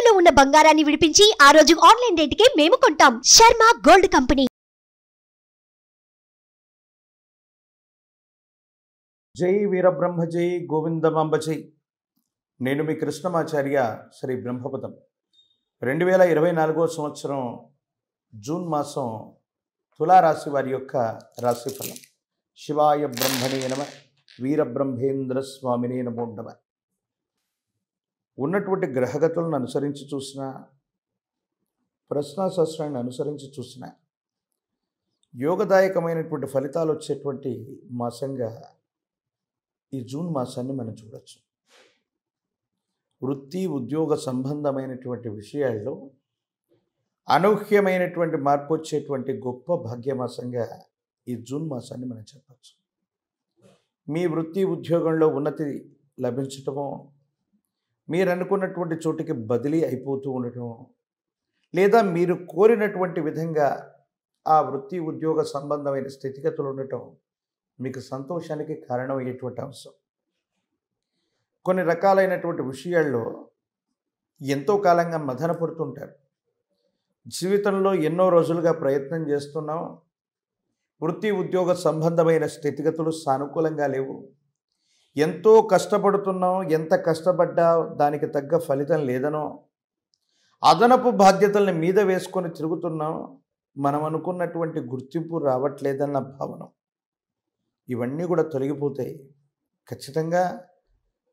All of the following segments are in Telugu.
తాకట్టులో ఉన్న బంగారాన్ని విడిపించి ఆ రోజు ఆన్లైన్ రేటుకే మేము కొంటాం. Sharma gold company. జై వీరబ్రహ్మ జై గోవిందమాంబ జై. నేను మీ కృష్ణమాచార్య శ్రీ బ్రహ్మపదం. 2024 సంవత్సరం జూన్ మాసం తులారాశి వారి యొక్క రాశిఫలం. శివాయ బ్రహ్మణే నమ, వీరబ్రహ్మేంద్ర స్వామినే నమో నమః. ఉన్నటువంటి గ్రహగతులను అనుసరించి చూసిన, ప్రశ్నాశాస్త్రాన్ని అనుసరించి చూసిన యోగదాయకమైనటువంటి ఫలితాలు వచ్చేటువంటి మాసంగా ఈ జూన్ మాసాన్ని మనం చూడవచ్చు. వృత్తి ఉద్యోగ సంబంధమైనటువంటి విషయాల్లో అనూహ్యమైనటువంటి మార్పు వచ్చేటువంటి గొప్ప భాగ్యమాసంగా ఈ జూన్ మాసాన్ని మనం చెప్పచ్చు. మీ వృత్తి ఉద్యోగంలో ఉన్నతి లభించటమో, మీరు అనుకున్నటువంటి చోటికి బదిలీ అయిపోతూ ఉండటం, లేదా మీరు కోరినటువంటి విధంగా ఆ వృత్తి ఉద్యోగ సంబంధమైన స్థితిగతులు ఉండటం మీకు సంతోషానికి కారణమయ్యేటువంటి అంశం. కొన్ని రకాలైనటువంటి విషయాల్లో ఎంతో కాలంగా మదన పడుతుంటారు. జీవితంలో ఎన్నో రోజులుగా ప్రయత్నం చేస్తున్నాం, వృత్తి ఉద్యోగ సంబంధమైన స్థితిగతులు సానుకూలంగా లేవు, ఎంతో కష్టపడుతున్నాం, ఎంత కష్టపడ్డా దానికి తగ్గ ఫలితం లేదనో, అదనపు బాధ్యతల్ని మీద వేసుకొని తిరుగుతున్నాం, మనం అనుకున్నటువంటి గుర్తింపు రావట్లేదన్న భావన, ఇవన్నీ కూడా తొలగిపోతాయి. ఖచ్చితంగా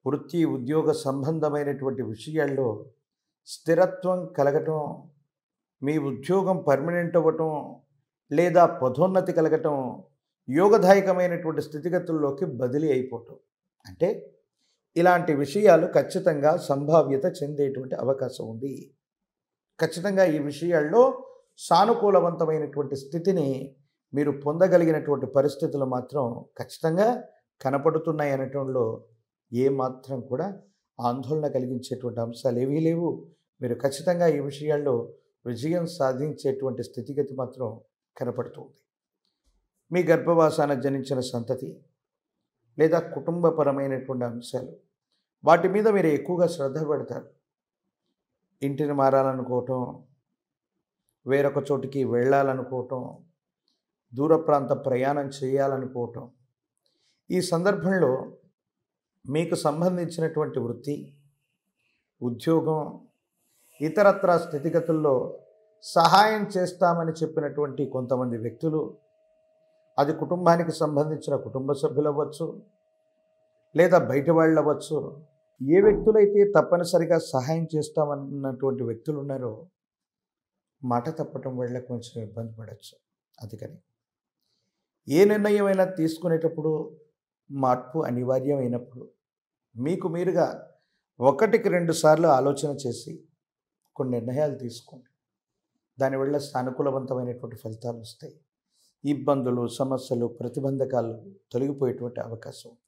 వృత్తి ఉద్యోగ సంబంధమైనటువంటి విషయాల్లో స్థిరత్వం కలగటం, మీ ఉద్యోగం పర్మనెంట్ అవ్వటం, లేదా పదోన్నతి కలగటం, యోగదాయకమైనటువంటి స్థితిగతుల్లోకి బదిలీ అయిపోవటం, అంటే ఇలాంటి విషయాలు ఖచ్చితంగా సంభావ్యత చెందేటువంటి అవకాశం ఉంది. ఖచ్చితంగా ఈ విషయాల్లో సానుకూలవంతమైనటువంటి స్థితిని మీరు పొందగలిగినటువంటి పరిస్థితులు మాత్రం ఖచ్చితంగా కనపడుతున్నాయి అనటంలో ఏమాత్రం కూడా ఆందోళన కలిగించేటువంటి అంశాలు ఏవీ లేవు. మీరు ఖచ్చితంగా ఈ విషయాల్లో విజయం సాధించేటువంటి స్థితిగతి మాత్రం కనపడుతుంది. మీ గర్భవాసాన జనించిన సంతతి లేదా కుటుంబపరమైనటువంటి అంశాలు, వాటి మీద మీరు ఎక్కువగా శ్రద్ధ పెడతారు. ఇంటిని మారాలనుకోవటం, వేరొక చోటికి వెళ్ళాలనుకోవటం, దూర ప్రాంత ప్రయాణం చేయాలనుకోవటం, ఈ సందర్భంలో మీకు సంబంధించినటువంటి వృత్తి ఉద్యోగం ఇతరత్రా స్థితిగతుల్లో సహాయం చేస్తామని చెప్పినటువంటి కొంతమంది వ్యక్తులు, అది కుటుంబానికి సంబంధించిన కుటుంబ సభ్యులు అవ్వచ్చు, లేదా బయట వాళ్ళు అవ్వచ్చు, ఏ వ్యక్తులైతే తప్పనిసరిగా సహాయం చేస్తామన్నటువంటి వ్యక్తులు ఉన్నారో మాట తప్పటం వల్ల కొంచెం ఇబ్బంది పడవచ్చు. అందుకని ఏ నిర్ణయమైనా తీసుకునేటప్పుడు మార్పు అనివార్యమైనప్పుడు మీకు మీరుగా 1-2 సార్లు ఆలోచన చేసి కొన్ని నిర్ణయాలు తీసుకోండి. దానివల్ల సానుకూలవంతమైనటువంటి ఫలితాలు వస్తాయి. ఇబ్బందులు, సమస్యలు, ప్రతిబంధకాలు తొలగిపోయేటువంటి అవకాశం ఉంది.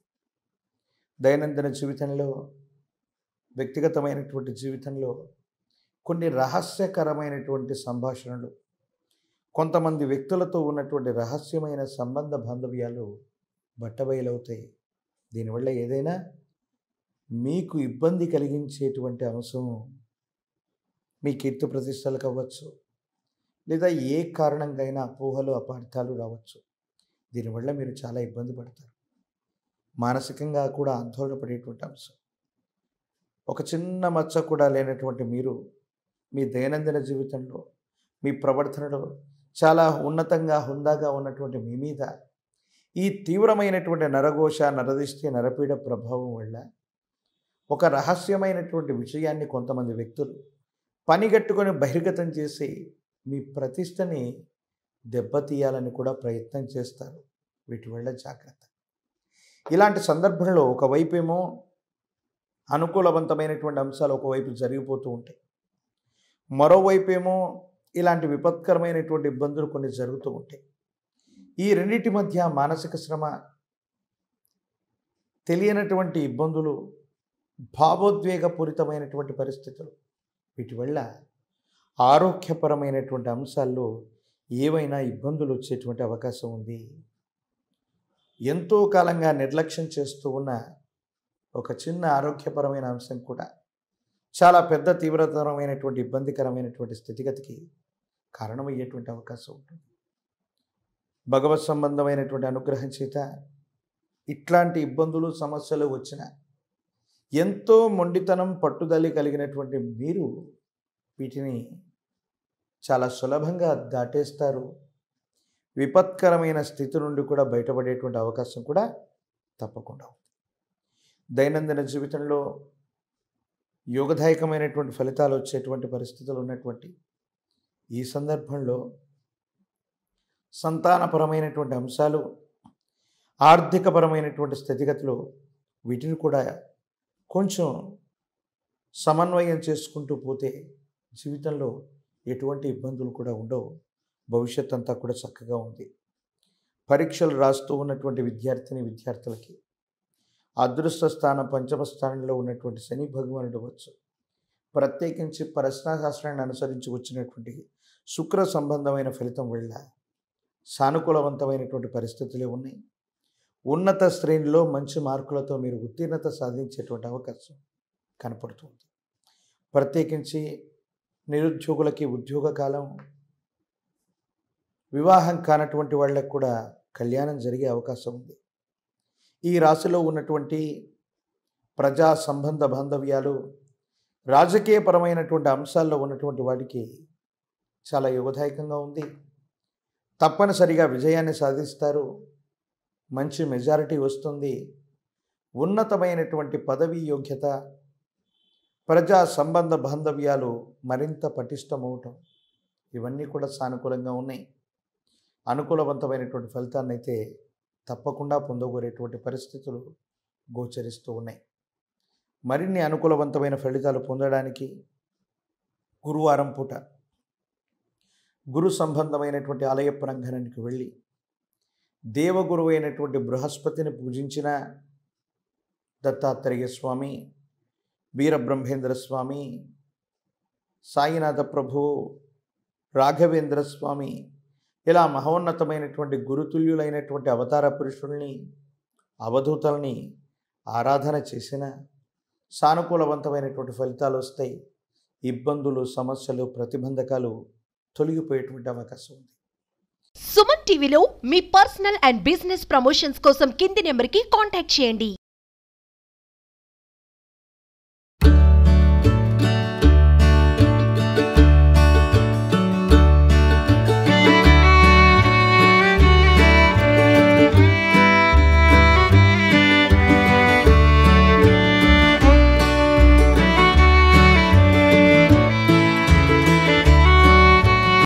దైనందిన జీవితంలో, వ్యక్తిగతమైనటువంటి జీవితంలో కొన్ని రహస్యకరమైనటువంటి సంభాషణలు, కొంతమంది వ్యక్తులతో ఉన్నటువంటి రహస్యమైన సంబంధ బాంధవ్యాలు బట్టబయలవుతాయి. దీనివల్ల ఏదైనా మీకు ఇబ్బంది కలిగించేటువంటి అంశం మీ కీర్తి ప్రతిష్టలకు అవ్వచ్చు, లేదా ఏ కారణంగా అపోహలు అపార్థాలు రావచ్చు. దీనివల్ల మీరు చాలా ఇబ్బంది పడతారు. మానసికంగా కూడా ఆందోళన పడేటువంటి అంశం. ఒక చిన్న మచ్చ కూడా లేనటువంటి మీరు మీ దైనందిన జీవితంలో, మీ ప్రవర్తనలో చాలా ఉన్నతంగా హుందాగా ఉన్నటువంటి మీ మీద ఈ తీవ్రమైనటువంటి నరఘోష, నరదిష్టి, నరపీడ ప్రభావం వల్ల ఒక రహస్యమైనటువంటి విషయాన్ని కొంతమంది వ్యక్తులు పనిగట్టుకొని బహిర్గతం చేసి మీ ప్రతిష్టని దెబ్బతీయాలని కూడా ప్రయత్నం చేస్తారు. వీటి వల్ల జాగ్రత్త. ఇలాంటి సందర్భంలో ఒకవైపేమో అనుకూలవంతమైనటువంటి అంశాలు ఒకవైపు జరిగిపోతూ ఉంటాయి, మరోవైపేమో ఇలాంటి విపత్కరమైనటువంటి ఇబ్బందులు కొన్ని జరుగుతూ ఉంటాయి. ఈ రెండింటి మధ్య మానసిక శ్రమ, తెలియనటువంటి ఇబ్బందులు, భావోద్వేగపూరితమైనటువంటి పరిస్థితులు, వీటి వల్ల ఆరోగ్యపరమైనటువంటి అంశాల్లో ఏవైనా ఇబ్బందులు వచ్చేటువంటి అవకాశం ఉంది. ఎంతో కాలంగా నిర్లక్ష్యం చేస్తూ ఉన్న ఒక చిన్న ఆరోగ్యపరమైన అంశం కూడా చాలా పెద్ద తీవ్రతరమైనటువంటి ఇబ్బందికరమైనటువంటి స్థితిగతికి కారణమయ్యేటువంటి అవకాశం ఉంటుంది. భగవత్ సంబంధమైనటువంటి అనుగ్రహం చేత ఇట్లాంటి ఇబ్బందులు సమస్యలు వచ్చిన ఎంతో మొండితనం పట్టుదల కలిగినటువంటి మీరు వీటిని చాలా సులభంగా దాటేస్తారు. విపత్కరమైన స్థితి నుండి కూడా బయటపడేటువంటి అవకాశం కూడా తప్పకుండా ఉంది. దైనందిన జీవితంలో యోగదాయకమైనటువంటి ఫలితాలు వచ్చేటువంటి పరిస్థితులు ఉన్నటువంటి ఈ సందర్భంలో సంతానపరమైనటువంటి అంశాలు, ఆర్థికపరమైనటువంటి స్థితిగతులు వీటిని కూడా కొంచెం సమన్వయం చేసుకుంటూ పోతే జీవితంలో ఎటువంటి ఇబ్బందులు కూడా ఉండవు. భవిష్యత్ అంతా కూడా చక్కగా ఉంది. పరీక్షలు రాస్తూ ఉన్నటువంటి విద్యార్థులకి అదృష్ట స్థానం పంచమ స్థానంలో ఉన్నటువంటి శని భగవానుడు వచ్చు. ప్రత్యేకించి ప్రశ్నాశాస్త్రాన్ని అనుసరించి వచ్చినటువంటి శుక్ర సంబంధమైన ఫలితం వల్ల సానుకూలవంతమైనటువంటి పరిస్థితులే ఉన్నాయి. ఉన్నత శ్రేణిలో మంచి మార్కులతో మీరు ఉత్తీర్ణత సాధించేటువంటి అవకాశం కనపడుతుంది. ప్రత్యేకించి నిరుద్యోగులకి ఉద్యోగ కాలం, వివాహం కానటువంటి వాళ్ళకు కూడా కళ్యాణం జరిగే అవకాశం ఉంది. ఈ రాశిలో ఉన్నటువంటి ప్రజా సంబంధ బాంధవ్యాలు, రాజకీయపరమైనటువంటి అంశాల్లో ఉన్నటువంటి వాడికి చాలా యోగదాయకంగా ఉంది. తప్పనిసరిగా విజయాన్ని సాధిస్తారు. మంచి మెజారిటీ వస్తుంది. ఉన్నతమైనటువంటి పదవీ యోగ్యత, ప్రజా సంబంధ బాంధవ్యాలు మరింత పటిష్టమవటం ఇవన్నీ కూడా సానుకూలంగా ఉన్నాయి. అనుకూలవంతమైనటువంటి ఫలితాన్ని అయితే తప్పకుండా పొందగోరేటువంటి పరిస్థితులు గోచరిస్తూ ఉన్నాయి. మరిన్ని అనుకూలవంతమైన ఫలితాలు పొందడానికి గురువారం పూట గురు సంబంధమైనటువంటి ఆలయ ప్రాంగణానికి వెళ్ళి దేవగురువు అయినటువంటి బృహస్పతిని పూజించిన దత్తాత్రేయ స్వామి, వీరబ్రహ్మేంద్ర స్వామి, సాయినాథ ప్రభు, రాఘవేంద్ర స్వామి ఇలా మహోన్నతమైనటువంటి గురుతుల్యులైనటువంటి అవతార పురుషుల్ని, అవధూతల్ని ఆరాధన చేసిన సానుకూలవంతమైనటువంటి ఫలితాలు వస్తాయి. ఇబ్బందులు, సమస్యలు, ప్రతిబంధకాలు తొలగిపోయేటువంటి అవకాశం ఉంది. సుమన్ టీవీలో మీ పర్సనల్ అండ్ బిజినెస్ ప్రమోషన్స్ కోసం కింది నెంబర్కి కాంటాక్ట్ చేయండి.